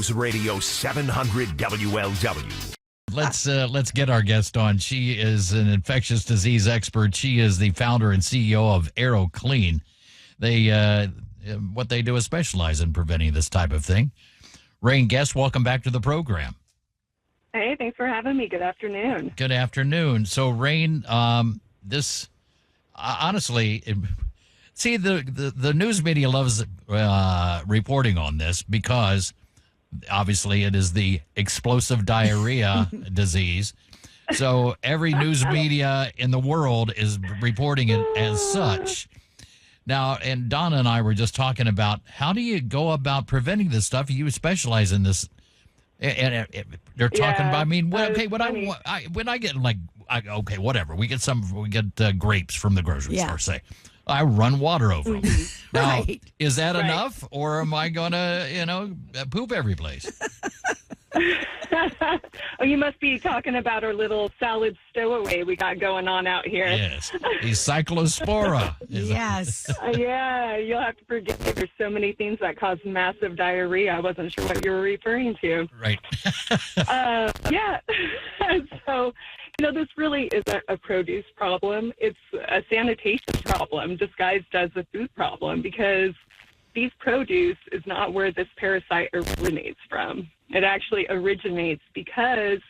News Radio 700 WLW. Let's get our guest on. She is an infectious disease expert. She is the founder and CEO of ArrowClean. What they do is specialize in preventing this type of thing. Rayne Guest, welcome back to the program. Hey, thanks for having me. Good afternoon. Good afternoon. So, Rayne, this honestly, the news media loves reporting on this because obviously it is the explosive diarrhea disease. So every news media in the world is reporting it as such. Now, and Donna and I were just talking about how do you go about preventing this stuff? You specialize in this. And they're talking about, when I get whatever, we get grapes from the grocery store, say. I run water over them. Now, is that enough, or am I going to, poop every place? Oh, you must be talking about our little salad stowaway we got going on out here. Yes, the Cyclospora. Yes. Yeah, you'll have to forgive me. There's so many things that cause massive diarrhea. I wasn't sure what you were referring to. Right. Yeah. So, this really isn't a produce problem. It's a sanitation problem disguised as a food problem because these produce is not where this parasite originates from. It actually originates because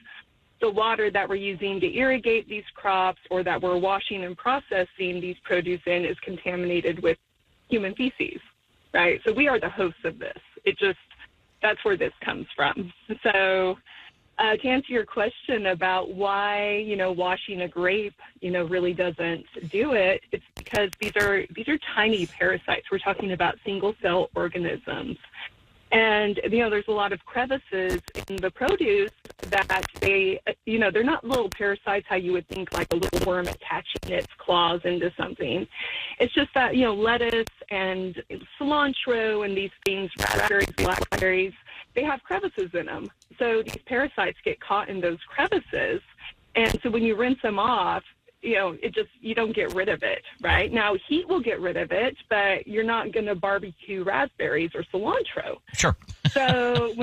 the water that we're using to irrigate these crops or that we're washing and processing these produce in is contaminated with human feces, right? So we are the hosts of this. That's where this comes from. So to answer your question about why, washing a grape, really doesn't do it, it's because these are tiny parasites. We're talking about single-cell organisms. And, there's a lot of crevices in the produce that they're not little parasites how you would think like a little worm attaching its claws into something. It's just that, lettuce and cilantro and these things, raspberries, blackberries, they have crevices in them. So these parasites get caught in those crevices. And so when you rinse them off, you don't get rid of it, right? Now, heat will get rid of it, but you're not going to barbecue raspberries or cilantro. Sure. So,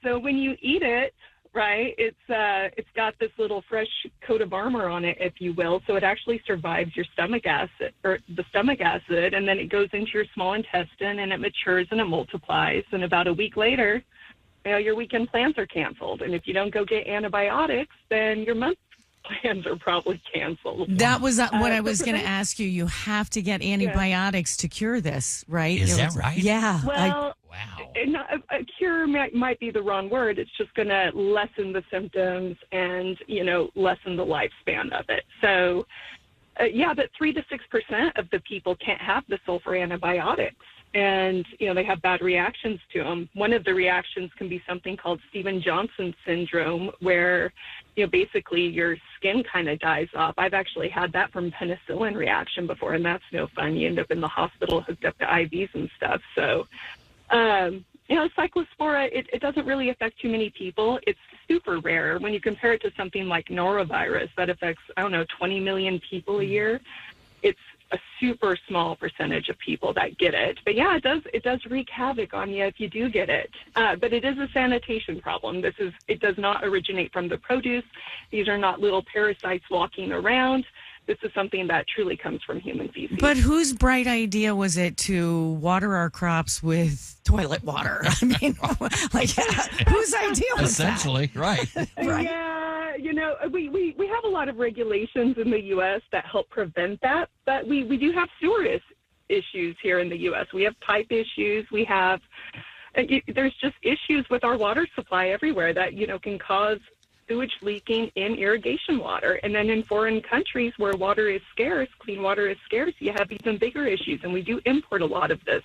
so when you eat it, right, it's got this little fresh coat of armor on it, if you will, so it actually survives your stomach acid, and then it goes into your small intestine, and it matures and it multiplies, and about a week later, your weekend plans are canceled, and if you don't go get antibiotics, then your month plans are probably canceled. That was what I was going to ask you. You have to get antibiotics to cure this, right? Is that right? Yeah. Well, wow. A cure might be the wrong word. It's just going to lessen the symptoms and, lessen the lifespan of it. So, but 3 to 6% of the people can't have the sulfur antibiotics. And, they have bad reactions to them. One of the reactions can be something called Stevens-Johnson syndrome, where, basically your skin kind of dies off. I've actually had that from penicillin reaction before, and that's no fun. You end up in the hospital hooked up to IVs and stuff. So, Cyclospora, it doesn't really affect too many people. It's super rare. When you compare it to something like norovirus that affects, 20 million people a year, it's a super small percentage of people that get it. But yeah, it does wreak havoc on you if you do get it. But it is a sanitation problem. It does not originate from the produce. These are not little parasites walking around. This is something that truly comes from human feces. But whose bright idea was it to water our crops with toilet water? Whose idea was Essentially, that? right. Right. Yeah, we have a lot of regulations in the U.S. that help prevent that, but we do have sewer issues here in the U.S. We have pipe issues. We have there's just issues with our water supply everywhere that can cause sewage leaking in irrigation water. And then in foreign countries where water is scarce, clean water is scarce, you have even bigger issues. And we do import a lot of this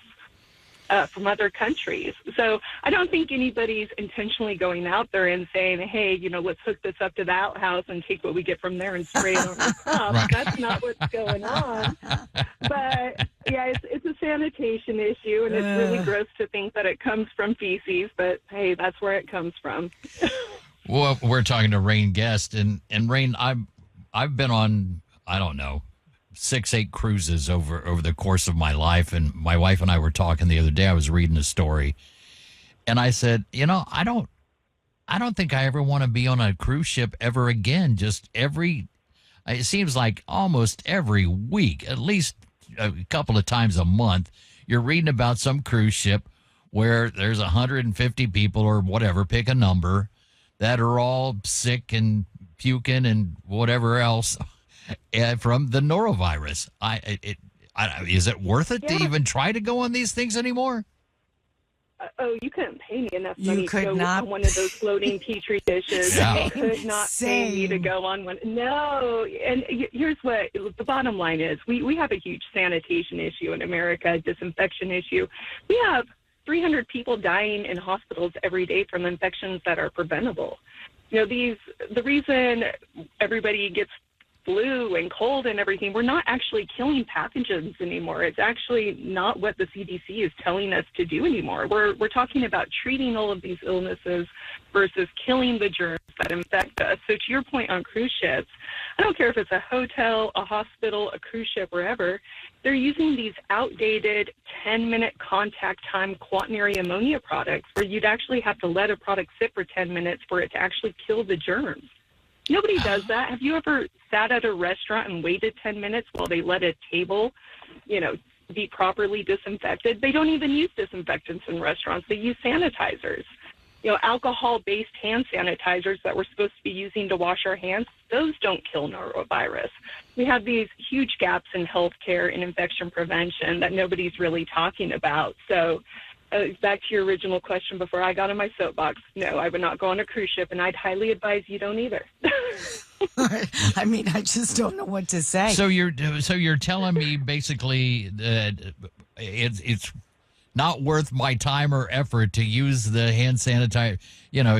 from other countries. So I don't think anybody's intentionally going out there and saying, hey, let's hook this up to the outhouse and take what we get from there and spray it on our crops. Right. That's not what's going on. But yeah, it's a sanitation issue, and it's really gross to think that it comes from feces, but hey, that's where it comes from. Well, we're talking to Rayne Guest, and Rayne, I've been on, 6-8 cruises over the course of my life, and my wife and I were talking the other day. I was reading a story, And I said, I don't think I ever want to be on a cruise ship ever again. It seems like almost every week, at least a couple of times a month, you're reading about some cruise ship where there's 150 people or whatever, pick a number, that are all sick and puking and whatever else from the norovirus. Is it worth it to even try to go on these things anymore? You couldn't pay me enough You money could to go not. on one of those floating petri dishes. Yeah. You could not pay me to go on one. No, and here's what the bottom line is. We have a huge sanitation issue in America, disinfection issue. We have 300 people dying in hospitals every day from infections that are preventable. The reason everybody gets flu and cold and everything, we're not actually killing pathogens anymore. It's actually not what the CDC is telling us to do anymore. We're talking about treating all of these illnesses versus killing the germs that infect us. So to your point on cruise ships, I don't care if it's a hotel, a hospital, a cruise ship, wherever, they're using these outdated 10-minute contact time quaternary ammonia products where you'd actually have to let a product sit for 10 minutes for it to actually kill the germs. Nobody does that. Have you ever sat at a restaurant and waited 10 minutes while they let a table, be properly disinfected? They don't even use disinfectants in restaurants. They use sanitizers. Alcohol-based hand sanitizers that we're supposed to be using to wash our hands, those don't kill norovirus. We have these huge gaps in healthcare and infection prevention that nobody's really talking about. So back to your original question before I got on my soapbox, no, I would not go on a cruise ship, and I'd highly advise you don't either. I mean, I just don't know what to say. So you're telling me basically that it's not worth my time or effort to use the hand sanitizer.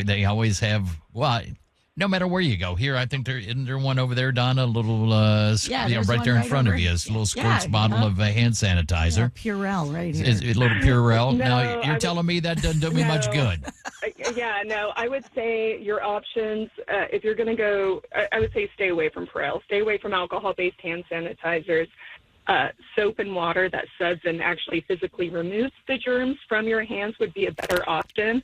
They always have, no matter where you go. Here, I think isn't there one over there, Donna? A little, right there in front of you. It's a little squirts bottle of hand sanitizer. Purell right here. Is it a little Purell? No, now, you're telling me that doesn't do me much good. I would say your options, if you're going to go, I would say stay away from Purell. Stay away from alcohol-based hand sanitizers. Soap and water that suds and actually physically removes the germs from your hands would be a better option.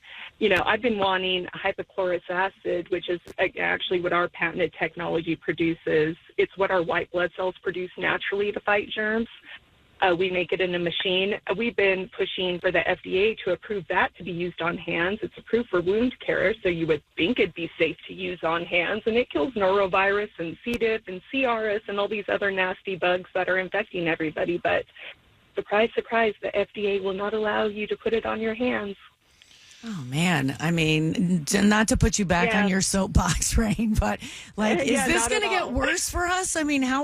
I've been wanting hypochlorous acid, which is actually what our patented technology produces. It's what our white blood cells produce naturally to fight germs. We make it in a machine. We've been pushing for the FDA to approve that to be used on hands. It's approved for wound care, so you would think it'd be safe to use on hands. And it kills norovirus and C. diff and CRS and all these other nasty bugs that are infecting everybody. But surprise, surprise, the FDA will not allow you to put it on your hands. Oh, man. I mean, not to put you back on your soapbox, Rayne, but is this going to get worse for us? I mean, how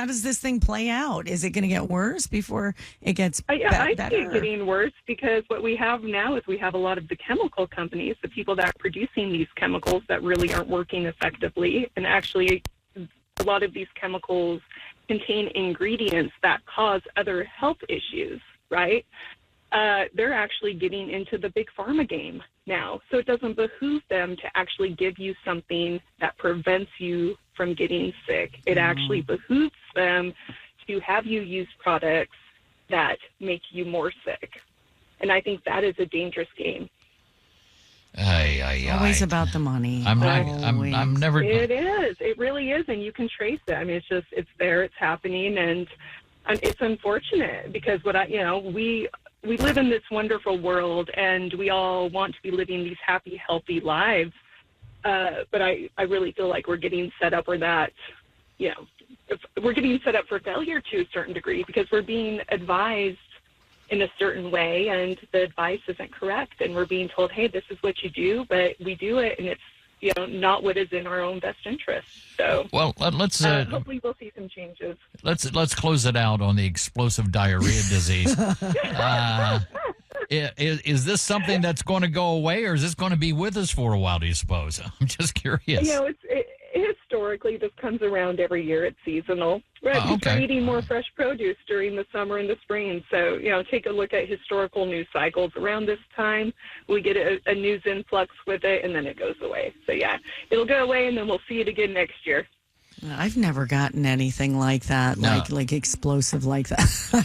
does this thing play out? Is it going to get worse before it gets better? I see it getting worse because what we have now is we have a lot of the chemical companies, the people that are producing these chemicals that really aren't working effectively. And actually, a lot of these chemicals contain ingredients that cause other health issues, right? They're actually getting into the big pharma game now. So it doesn't behoove them to actually give you something that prevents you from getting sick. It actually behooves them to have you use products that make you more sick. And I think that is a dangerous game. Always about the money. I'm never. It is. It really is. And you can trace it. I mean, it's there, it's happening. And it's unfortunate because we live in this wonderful world, and we all want to be living these happy, healthy lives. But I really feel like we're getting set up where that, we're getting set up for failure to a certain degree because we're being advised in a certain way, and the advice isn't correct. And we're being told, hey, this is what you do, but we do it, and it's not what is in our own best interest. So, well, let's hopefully we'll see some changes. Let's close it out on the explosive diarrhea disease. Is this something that's going to go away, or is this going to be with us for a while? Do you suppose? I'm just curious. Historically, this comes around every year. It's seasonal. Right? We're eating more fresh produce during the summer and the spring. So, take a look at historical news cycles. Around this time, we get a news influx with it, and then it goes away. So, it'll go away, and then we'll see it again next year. I've never gotten anything like that, like explosive like that. No,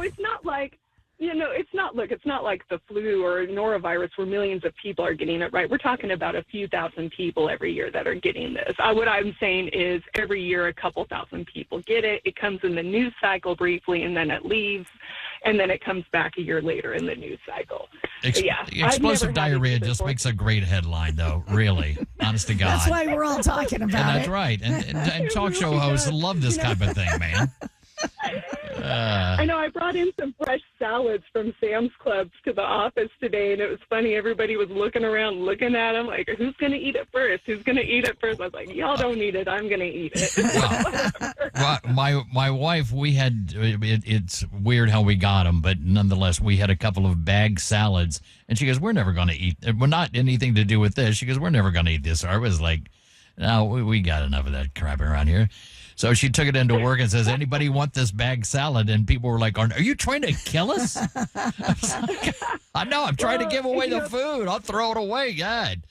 it's not like it's not like the flu or norovirus where millions of people are getting it, right? We're talking about a few thousand people every year that are getting this. What I'm saying is every year a couple thousand people get it. It comes in the news cycle briefly, and then it leaves, and then it comes back a year later in the news cycle. Explosive diarrhea just makes a great headline, though, really. Honest to God. That's why we're all talking about and that's right. And talk show hosts love this type of thing, man. I know I brought in some fresh salads from Sam's Club to the office today, and it was funny. Everybody was looking around, looking at them, like, who's going to eat it first? Who's going to eat it first? I was like, y'all don't eat it. I'm going to eat it. Well, my wife, we had, it's weird how we got them, but nonetheless, we had a couple of bag salads, and she goes, we're never going to eat it. Well, not anything to do with this. She goes, we're never going to eat this. I was like, no, we got enough of that crap around here. So she took it into work and says, anybody want this bag salad? And people were like, are you trying to kill us? I was like, I know, I'm trying to give away the food. I'll throw it away. God.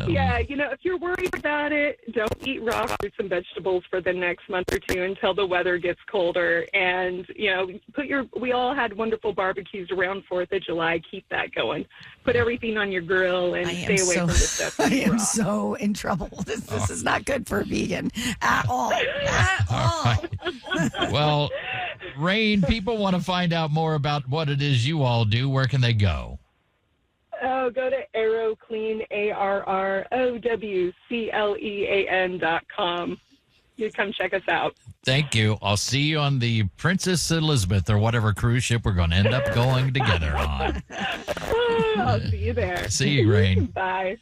Yeah, if you're worried about it, don't eat raw fruits and vegetables for the next month or two until the weather gets colder. And, we all had wonderful barbecues around 4th of July. Keep that going. Put everything on your grill and stay away from the stuff. I am so in trouble. This is not good for a vegan at all. At all. Right. Well, Rayne, people want to find out more about what it is you all do. Where can they go? Go to ArrowClean, ArrowClean.com. You come check us out. Thank you. I'll see you on the Princess Elizabeth or whatever cruise ship we're going to end up going together on. I'll see you there. See you, Rayne. Bye.